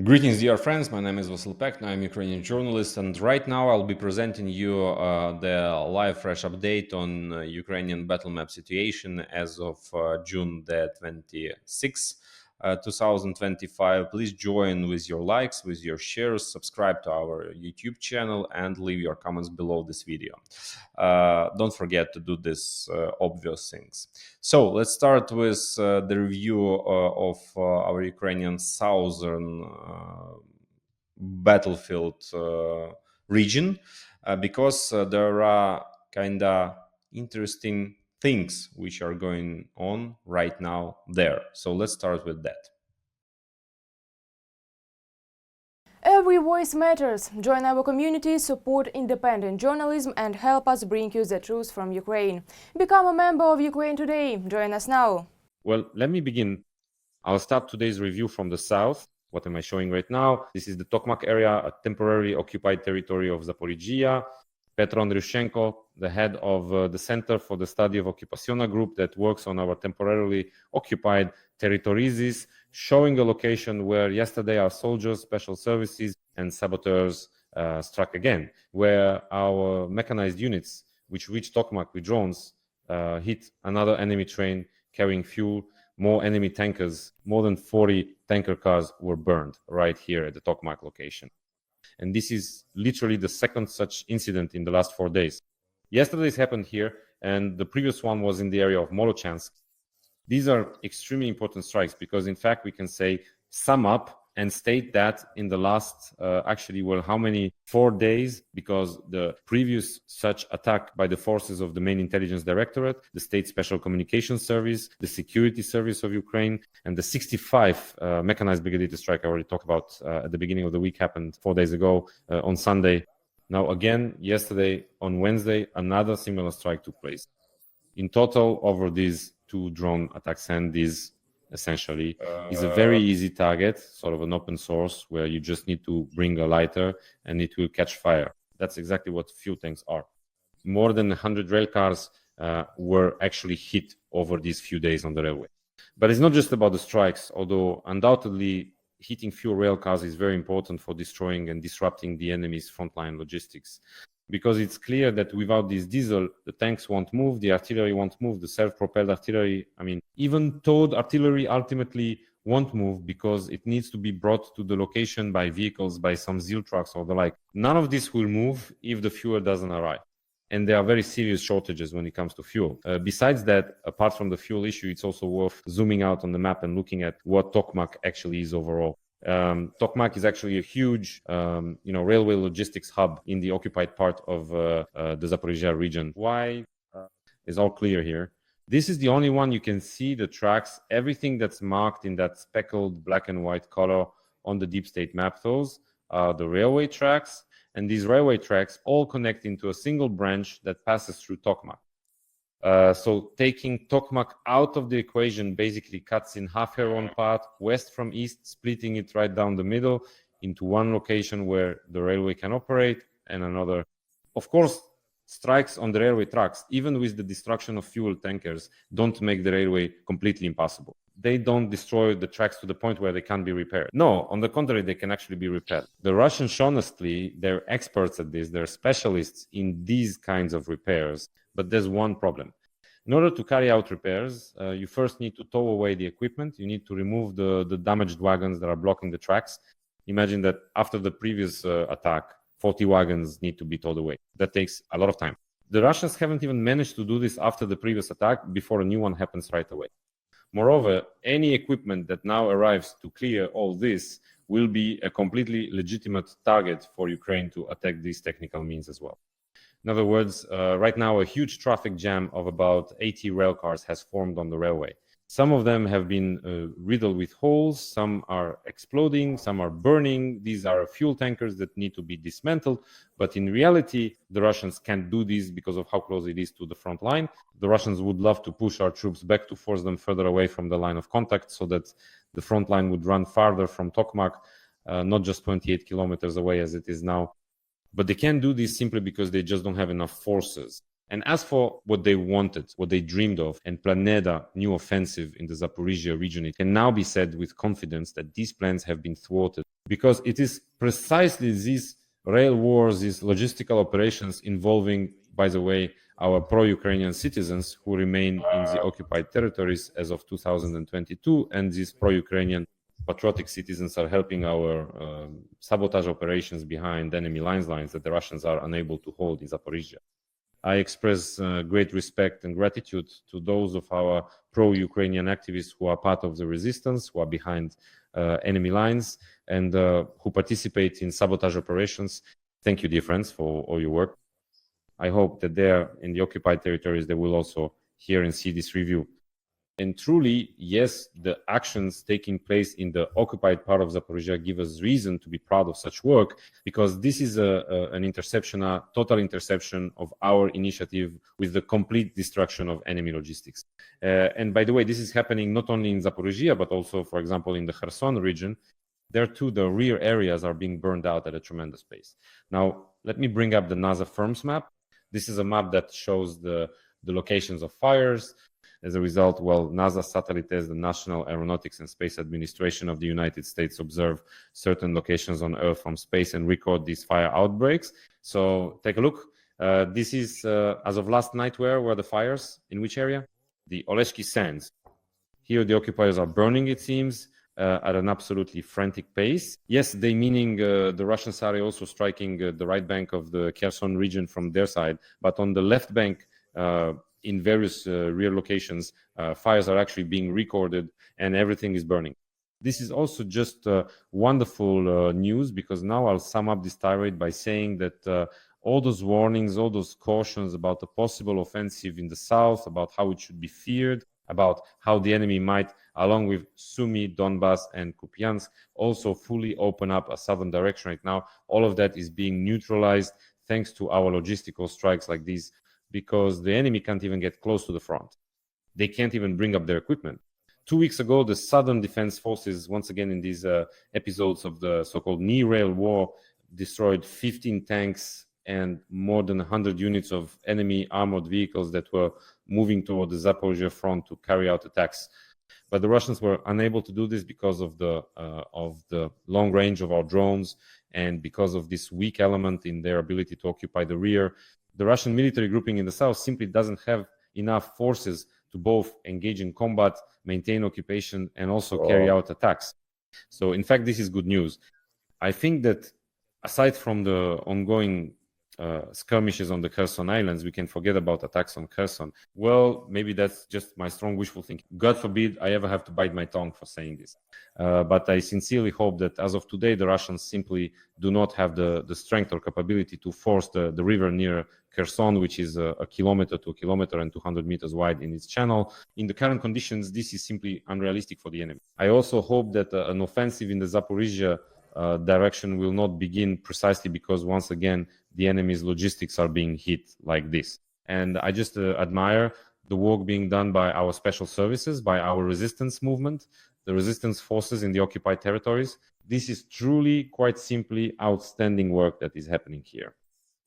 Greetings, dear friends. My name is Vasyl Pekhno. I'm a Ukrainian journalist, and right now I'll be presenting you the live fresh update on Ukrainian battle map situation as of June the 26th, 2025. Please join with your likes, with your shares, subscribe to our YouTube channel, and leave your comments below this video. Don't forget to do these obvious things. So let's start with the review of our Ukrainian southern battlefield region, because there are kind of interesting things which are going on right now there. So let's start with that. Every voice matters. Join our community, support independent journalism, and help us bring you the truth from Ukraine. Become a member of Ukraine Today. Join us now. Well, let me begin. I'll start today's review from the south. What am I showing right now? This is the Tokmak area, a temporarily occupied territory of Zaporizhia. Petro Andriushenko, the head of the Center for the Study of Occupationa group that works on our temporarily occupied territories, is showing a location where yesterday our soldiers, special services, and saboteurs struck again, where our mechanized units, which reached Tokmak with drones, hit another enemy train carrying fuel. More enemy tankers, more than 40 tanker cars were burned right here at the Tokmak location. And this is literally the second such incident in the last 4 days. Yesterday's happened here, and the previous one was in the area of Molochansk. These are extremely important strikes because, in fact, we can say sum up and state that in the last, how many 4 days, because the previous such attack by the forces of the main intelligence directorate, the State Special Communications Service, the Security Service of Ukraine, and the 65 mechanized brigade strike I already talked about at the beginning of the week happened 4 days ago on Sunday. Now again, yesterday on Wednesday, another similar strike took place. In total, over these 2 drone attacks, and these essentially is a very easy target, sort of an open source where you just need to bring a lighter and it will catch fire. That's exactly what fuel tanks are. More than 100 rail cars were actually hit over these few days on the railway. But it's not just about the strikes, although undoubtedly hitting fuel rail cars is very important for destroying and disrupting the enemy's frontline logistics. Because it's clear that without this diesel, the tanks won't move, the artillery won't move, the self-propelled artillery, even towed artillery ultimately won't move because it needs to be brought to the location by vehicles, by some ZIL trucks or the like. None of this will move if the fuel doesn't arrive. And there are very serious shortages when it comes to fuel. Besides that, apart from the fuel issue, it's also worth zooming out on the map and looking at what Tokmak actually is overall. Tokmak is actually a huge, railway logistics hub in the occupied part of the Zaporizhia region. Why is all clear here? This is the only one you can see the tracks, everything that's marked in that speckled black and white color on the deep state map. Those are the railway tracks, and these railway tracks all connect into a single branch that passes through Tokmak. So taking Tokmak out of the equation basically cuts in half her own part, west from east, splitting it right down the middle into one location where the railway can operate and another. Of course, strikes on the railway tracks, even with the destruction of fuel tankers, don't make the railway completely impossible. They don't destroy the tracks to the point where they can't be repaired. No, on the contrary, they can actually be repaired. The Russians, honestly, they're experts at this. They're specialists in these kinds of repairs. But there's one problem. In order to carry out repairs, you first need to tow away the equipment. You need to remove the damaged wagons that are blocking the tracks. Imagine that after the previous attack, 40 wagons need to be towed away. That takes a lot of time. The Russians haven't even managed to do this after the previous attack before a new one happens right away. Moreover, any equipment that now arrives to clear all this will be a completely legitimate target for Ukraine to attack these technical means as well. In other words, right now a huge traffic jam of about 80 rail cars has formed on the railway. Some of them have been riddled with holes, some are exploding, some are burning. These are fuel tankers that need to be dismantled. But in reality, the Russians can't do this because of how close it is to the front line. The Russians would love to push our troops back to force them further away from the line of contact so that the front line would run farther from Tokmak, not just 28 kilometers away as it is now. But they can't do this simply because they just don't have enough forces. And as for what they wanted, what they dreamed of, and Planeda new offensive in the Zaporizhia region, it can now be said with confidence that these plans have been thwarted. because it is precisely these rail wars, these logistical operations involving, by the way, our pro-Ukrainian citizens who remain in the occupied territories as of 2022, and these pro-Ukrainian patriotic citizens are helping our sabotage operations behind enemy lines that the Russians are unable to hold in Zaporizhia. I express great respect and gratitude to those of our pro-Ukrainian activists who are part of the resistance, who are behind enemy lines, and who participate in sabotage operations. Thank you, dear friends, for all your work. I hope that there in the occupied territories, they will also hear and see this review. And truly, yes, the actions taking place in the occupied part of Zaporizhia give us reason to be proud of such work, because this is an interception, a total interception of our initiative with the complete destruction of enemy logistics. And by the way, this is happening not only in Zaporizhia, but also, for example, in the Kherson region. There too, the rear areas are being burned out at a tremendous pace. Now, let me bring up the NASA FIRMS map. This is a map that shows the locations of fires. As a result, well, NASA satellites, the National Aeronautics and Space Administration of the United States, observe certain locations on Earth from space and record these fire outbreaks. So take a look. This is, as of last night, where were the fires? In which area? The Oleshki Sands. Here the occupiers are burning, it seems, at an absolutely frantic pace. Yes, they meaning the Russians are also striking the right bank of the Kherson region from their side, but on the left bank, in various rear locations, fires are actually being recorded and everything is burning. This is also just wonderful news, because now I'll sum up this tirade by saying that all those warnings, all those cautions about the possible offensive in the south, about how it should be feared, about how the enemy might, along with Sumy, Donbass, and Kupiansk, also fully open up a southern direction right now. All of that is being neutralized thanks to our logistical strikes like these, because the enemy can't even get close to the front. They can't even bring up their equipment. 2 weeks ago, the Southern Defense Forces, once again in these episodes of the so-called knee rail war, destroyed 15 tanks and more than 100 units of enemy armored vehicles that were moving toward the Zaporizhia front to carry out attacks. But the Russians were unable to do this because of the long range of our drones and because of this weak element in their ability to occupy the rear. The Russian military grouping in the south simply doesn't have enough forces to both engage in combat, maintain occupation, and also carry out attacks. So, in fact, this is good news. I think that aside from the ongoing skirmishes on the Kherson Islands, we can forget about attacks on Kherson. Well, maybe that's just my strong wishful thinking. God forbid I ever have to bite my tongue for saying this. But I sincerely hope that as of today, the Russians simply do not have the strength or capability to force the river near Kherson, which is a kilometer to a kilometer and 200 meters wide in its channel. In the current conditions, this is simply unrealistic for the enemy. I also hope that an offensive in the Zaporizhia direction will not begin precisely because, once again, the enemy's logistics are being hit like this. And I just admire the work being done by our special services, by our resistance movement, the resistance forces in the occupied territories. This is truly, quite simply, outstanding work that is happening here.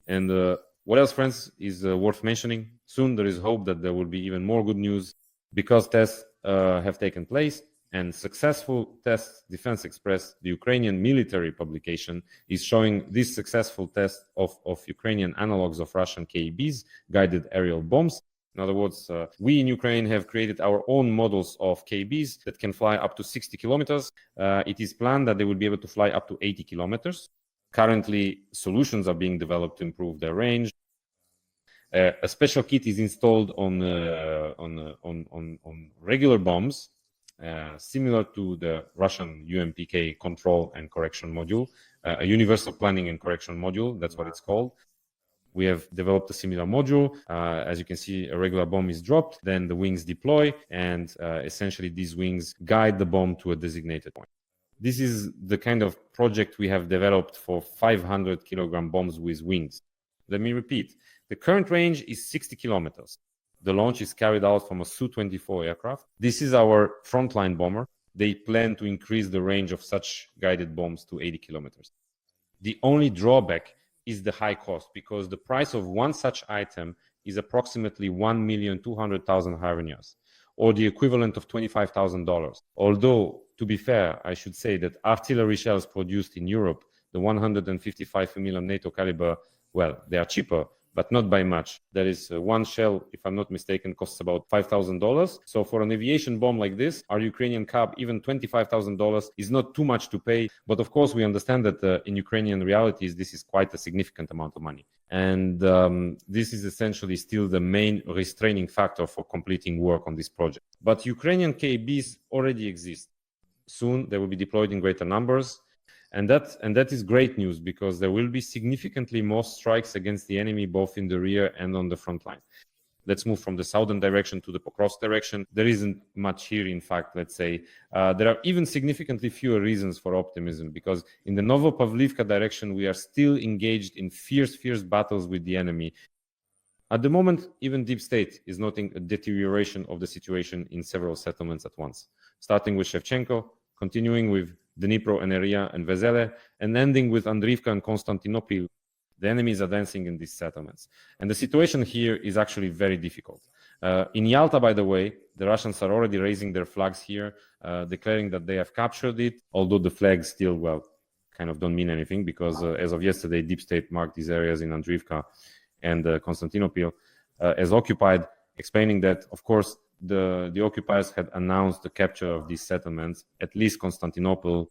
And what else, friends, is worth mentioning? Soon there is hope that there will be even more good news, because tests have taken place. And successful tests, Defense Express, the Ukrainian military publication, is showing this successful test of Ukrainian analogs of Russian KABs, guided aerial bombs. In other words, we in Ukraine have created our own models of KABs that can fly up to 60 kilometers. It is planned that they will be able to fly up to 80 kilometers. Currently, solutions are being developed to improve their range. A special kit is installed on regular bombs, similar to the Russian UMPK control and correction module, a universal planning and correction module, that's what it's called. We have developed a similar module. As you can see, a regular bomb is dropped, then the wings deploy, and essentially these wings guide the bomb to a designated point. This is the kind of project we have developed for 500 kilogram bombs with wings. Let me repeat, the current range is 60 kilometers. The launch is carried out from a Su-24 aircraft. This is our frontline bomber. They plan to increase the range of such guided bombs to 80 kilometers. The only drawback is the high cost, because the price of one such item is approximately 1,200,000 hryvnias, or the equivalent of $25,000. Although to be fair, I should say that artillery shells produced in Europe, the 155 mm NATO caliber, well, they are cheaper, but not by much. There is one shell, if I'm not mistaken, costs about $5,000. So for an aviation bomb like this, our Ukrainian KAB, even $25,000 is not too much to pay. But of course, we understand that in Ukrainian realities, this is quite a significant amount of money. And this is essentially still the main restraining factor for completing work on this project. But Ukrainian KABs already exist. Soon they will be deployed in greater numbers. And that is great news, because there will be significantly more strikes against the enemy, both in the rear and on the front line. Let's move from the southern direction to the Pokrovsk direction. There isn't much here, in fact, let's say. There are even significantly fewer reasons for optimism, because in the Novopavlivka direction, we are still engaged in fierce battles with the enemy. At the moment, even Deep State is noting a deterioration of the situation in several settlements at once, starting with Shevchenko, continuing with Dnipro, Eneria, and Vezele, and ending with Andriivka and Konstantinopil. The enemy is advancing in these settlements. And the situation here is actually very difficult. In Yalta, by the way, the Russians are already raising their flags here, declaring that they have captured it, although the flags still, well, kind of don't mean anything, because as of yesterday, Deep State marked these areas in Andriivka and Konstantinopil as occupied, explaining that, of course, the occupiers had announced the capture of these settlements, at least Constantinople.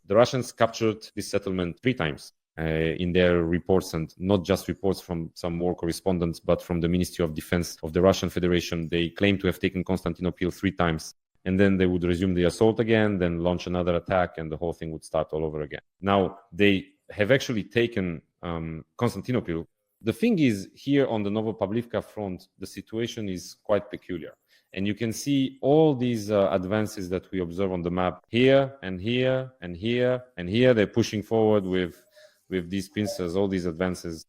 The Russians captured this settlement 3 times in their reports, and not just reports from some war correspondents, but from the Ministry of Defense of the Russian Federation. They claim to have taken Constantinople 3 times, and then they would resume the assault again, then launch another attack, and the whole thing would start all over again. Now, they have actually taken Constantinople. The thing is, here on the Novopavlivka front, the situation is quite peculiar. And you can see all these advances that we observe on the map here and here and here and here. They're pushing forward with these pincers, all these advances.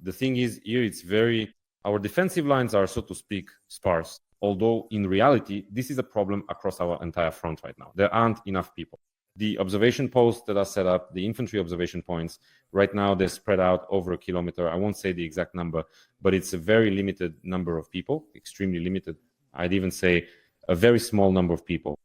The thing is, here our defensive lines are, so to speak, sparse. Although in reality, this is a problem across our entire front right now. There aren't enough people. The observation posts that are set up, the infantry observation points, right now they're spread out over a kilometer. I won't say the exact number, but it's a very limited number of people, extremely limited. I'd even say a very small number of people.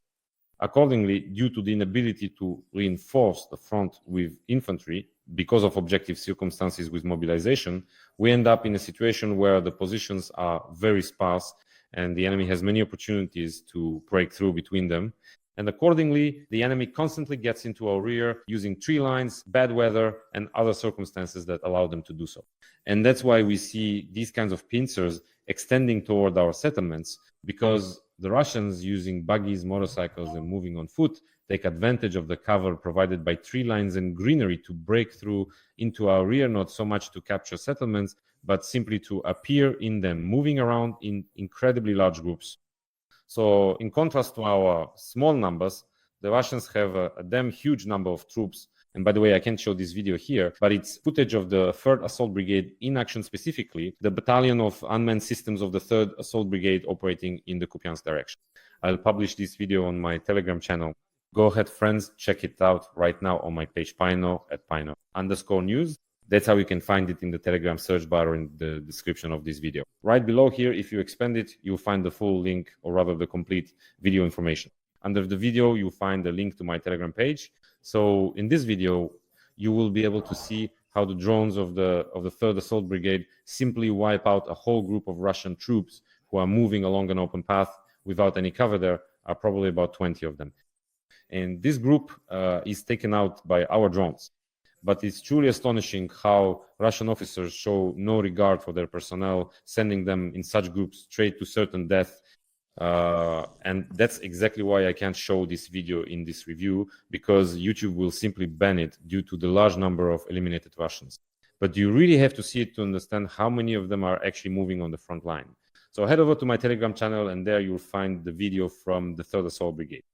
Accordingly, due to the inability to reinforce the front with infantry, because of objective circumstances with mobilization, we end up in a situation where the positions are very sparse and the enemy has many opportunities to break through between them. And accordingly, the enemy constantly gets into our rear using tree lines, bad weather, and other circumstances that allow them to do so. And that's why we see these kinds of pincers extending toward our settlements, because the Russians, using buggies, motorcycles, and moving on foot, take advantage of the cover provided by tree lines and greenery to break through into our rear, not so much to capture settlements, but simply to appear in them, moving around in incredibly large groups. So in contrast to our small numbers, the Russians have a damn huge number of troops. And by the way, I can't show this video here, but it's footage of the 3rd Assault Brigade in action, specifically the battalion of unmanned systems of the 3rd Assault Brigade operating in the Kupiansk direction. I'll publish this video on my Telegram channel. Go ahead, friends, check it out right now on my page Pino at Pino_news. That's how you can find it in the Telegram search bar or in the description of this video. Right below here, if you expand it, you'll find the full link, or rather the complete video information. Under the video, you'll find the link to my Telegram page. So in this video, you will be able to see how the drones of the 3rd Assault Brigade simply wipe out a whole group of Russian troops who are moving along an open path without any cover. There are probably about 20 of them. And this group is taken out by our drones. But it's truly astonishing how Russian officers show no regard for their personnel, sending them in such groups straight to certain death. And that's exactly why I can't show this video in this review, because YouTube will simply ban it due to the large number of eliminated Russians. But you really have to see it to understand how many of them are actually moving on the front line. So head over to my Telegram channel, and there you'll find the video from the 3rd Assault Brigade.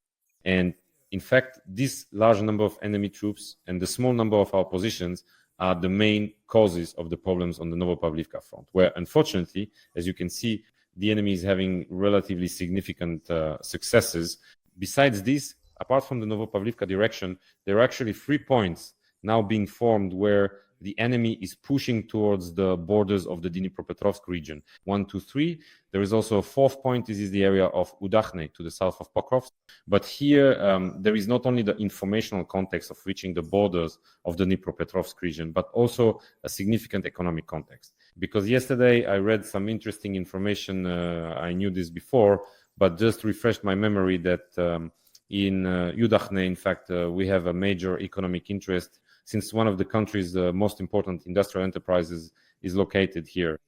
And in fact, this large number of enemy troops and the small number of our positions are the main causes of the problems on the Novopavlivka front, where unfortunately, as you can see, the enemy is having relatively significant successes. Besides this, apart from the Novopavlivka direction, there are actually 3 points now being formed where the enemy is pushing towards the borders of the Dnipropetrovsk region. 1, 2, 3. There is also a fourth point. This is the area of Udakhne to the south of Pokrovsk. But here, there is not only the informational context of reaching the borders of the Dnipropetrovsk region, but also a significant economic context. Because yesterday I read some interesting information. I knew this before, but just refreshed my memory that in Udakhne, in fact, we have a major economic interest since one of the country's most important industrial enterprises is located here.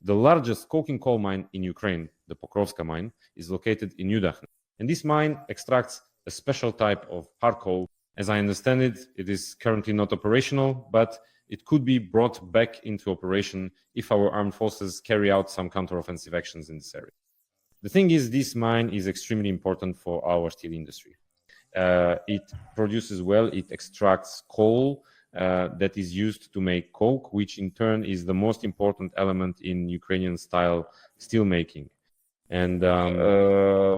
The largest coking coal mine in Ukraine, the Pokrovska mine, is located in Udakhne. And this mine extracts a special type of hard coal. As I understand it, it is currently not operational, but it could be brought back into operation if our armed forces carry out some counteroffensive actions in this area. The thing is, this mine is extremely important for our steel industry. It produces well, it extracts coal that is used to make coke, which in turn is the most important element in Ukrainian style steel making. And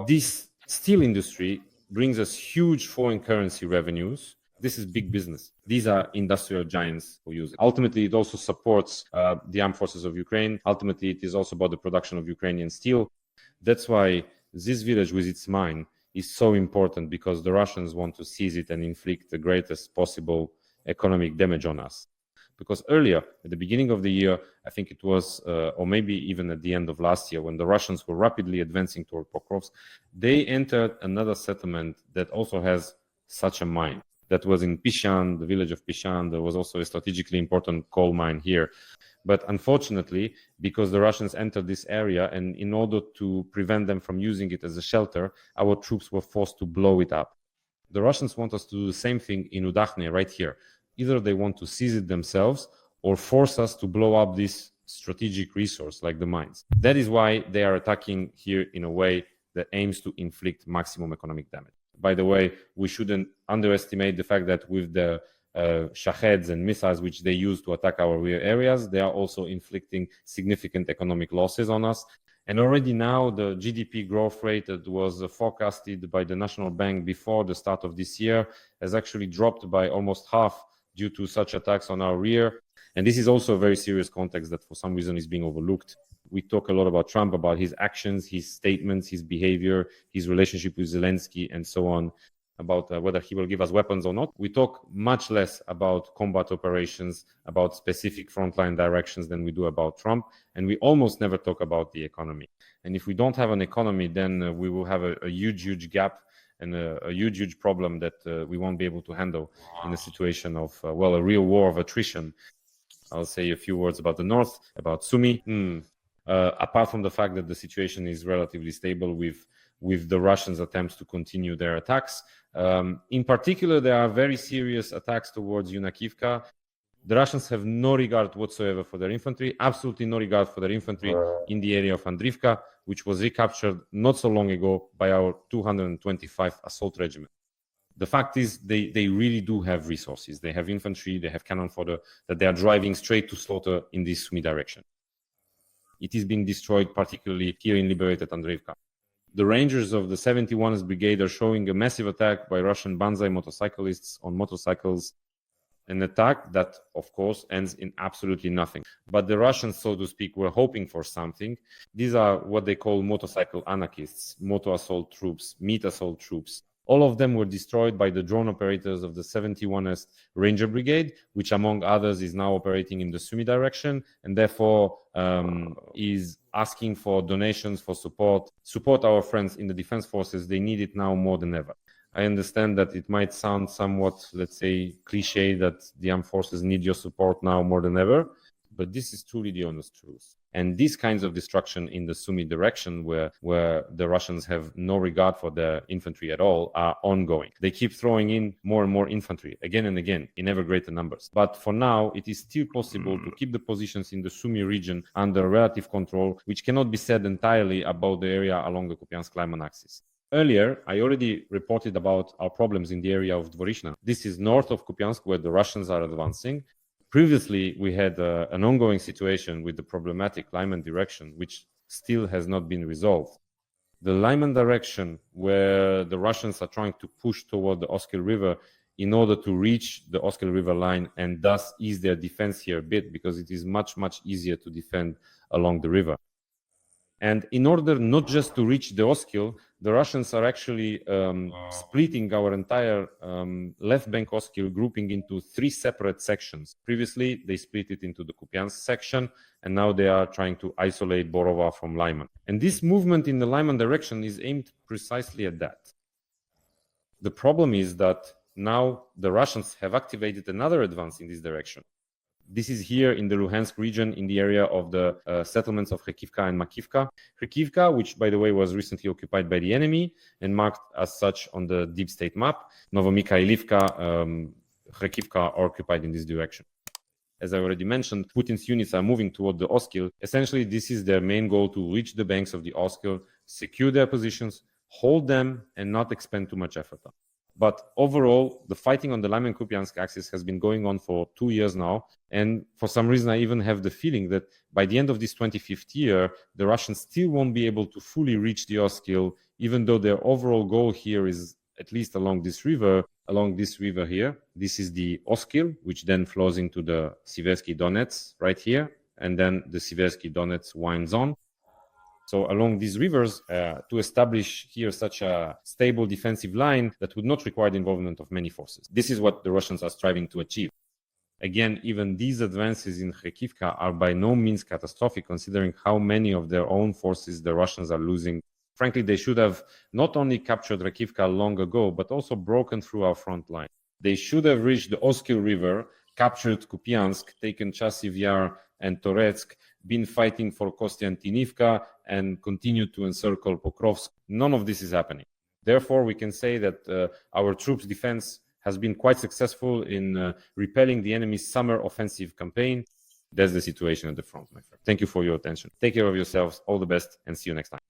this steel industry brings us huge foreign currency revenues. This is big business. These are industrial giants who use it. Ultimately, it also supports the armed forces of Ukraine. Ultimately, it is also about the production of Ukrainian steel. That's why this village with its mine is so important, because the Russians want to seize it and inflict the greatest possible economic damage on us. Because earlier, at the beginning of the year, I think it was, or maybe even at the end of last year, when the Russians were rapidly advancing toward Pokrovsk, they entered another settlement that also has such a mine. That was in Pishan, the village of Pishan. There was also a strategically important coal mine here. But unfortunately, because the Russians entered this area, and in order to prevent them from using it as a shelter, our troops were forced to blow it up. The Russians want us to do the same thing in Udakhne, right here. Either they want to seize it themselves or force us to blow up this strategic resource like the mines. That is why they are attacking here in a way that aims to inflict maximum economic damage. By the way, we shouldn't underestimate the fact that with the Shaheds and missiles which they use to attack our rear areas, they are also inflicting significant economic losses on us. And already now the GDP growth rate that was forecasted by the National Bank before the start of this year has actually dropped by almost half due to such attacks on our rear. And this is also a very serious context that for some reason is being overlooked. We talk a lot about Trump, about his actions, his statements, his behavior, his relationship with Zelensky, and so on, about whether he will give us weapons or not. We talk much less about combat operations, about specific frontline directions than we do about Trump, and we almost never talk about the economy. And if we don't have an economy, then we will have a huge gap and a huge problem that we won't be able to handle in a situation of, well, a real war of attrition. I'll say a few words about the north, about Sumy. Apart from the fact that the situation is relatively stable with the Russians' attempts to continue their attacks. In particular, there are very serious attacks towards Yunakivka. The Russians have no regard whatsoever for their infantry, absolutely no regard for their infantry in the area of Andrivka, which was recaptured not so long ago by our 225th Assault Regiment. The fact is, they really do have resources. They have infantry, they have cannon fodder that they are driving straight to slaughter in this Sumy direction. It is being destroyed, particularly here in liberated Andrivka. The Rangers of the 71st Brigade are showing a massive attack by Russian Banzai motorcyclists on motorcycles. An attack that, of course, ends in absolutely nothing. But the Russians, so to speak, were hoping for something. These are what they call motorcycle anarchists, motor assault troops, meat assault troops. All of them were destroyed by the drone operators of the 71st Ranger Brigade, which among others is now operating in the Sumy direction, and therefore is asking for donations, for support our friends in the defense forces. They need it now more than ever. I understand that it might sound somewhat, let's say, cliche that the armed forces need your support now more than ever, but this is truly the honest truth. And these kinds of destruction in the Sumy direction, where the Russians have no regard for their infantry at all, are ongoing. They keep throwing in more and more infantry again and again in ever greater numbers. But for now, it is still possible to keep the positions in the Sumy region under relative control, which cannot be said entirely about the area along the Kupiansk-Lyman axis. Earlier, I already reported about our problems in the area of Dvorishna. This is north of Kupiansk, where the Russians are advancing. Previously, we had an ongoing situation with the problematic Lyman direction, which still has not been resolved. The Lyman direction, where the Russians are trying to push toward the Oskil River, in order to reach the Oskil River line and thus ease their defense here a bit, because it is much, much easier to defend along the river. And in order not just to reach the Oskil, the Russians are actually splitting our entire left bank Oskil, grouping into 3 separate sections. Previously, they split it into the Kupiansk section, and now they are trying to isolate Borova from Lyman. And this movement in the Lyman direction is aimed precisely at that. The problem is that now the Russians have activated another advance in this direction. This is here in the Luhansk region, in the area of the settlements of Khekivka and Makivka. Khekivka, which by the way was recently occupied by the enemy and marked as such on the deep state map. Novomikhailivka, Khekivka are occupied in this direction. As I already mentioned, Putin's units are moving toward the Oskil. Essentially, this is their main goal: to reach the banks of the Oskil, secure their positions, hold them, and not expend too much effort. But overall, the fighting on the Lyman-Kupiansk axis has been going on for 2 years now. And for some reason, I even have the feeling that by the end of this 25th year, the Russians still won't be able to fully reach the Oskil, even though their overall goal here is at least along this river here. This is the Oskil, which then flows into the Siversky Donets right here. And then the Siversky Donets winds on. So along these rivers, to establish here such a stable defensive line that would not require the involvement of many forces. This is what the Russians are striving to achieve. Again, even these advances in Khekivka are by no means catastrophic, considering how many of their own forces the Russians are losing. Frankly, they should have not only captured Khekivka long ago, but also broken through our front line. They should have reached the Oskil River, captured Kupiansk, taken Chasiv Yar and Toretsk, been fighting for Kostiantynivka, and continued to encircle Pokrovsk. None of this is happening. Therefore, we can say that our troops' defense has been quite successful in repelling the enemy's summer offensive campaign. That's the situation at the front, my friend. Thank you for your attention. Take care of yourselves. All the best, and see you next time.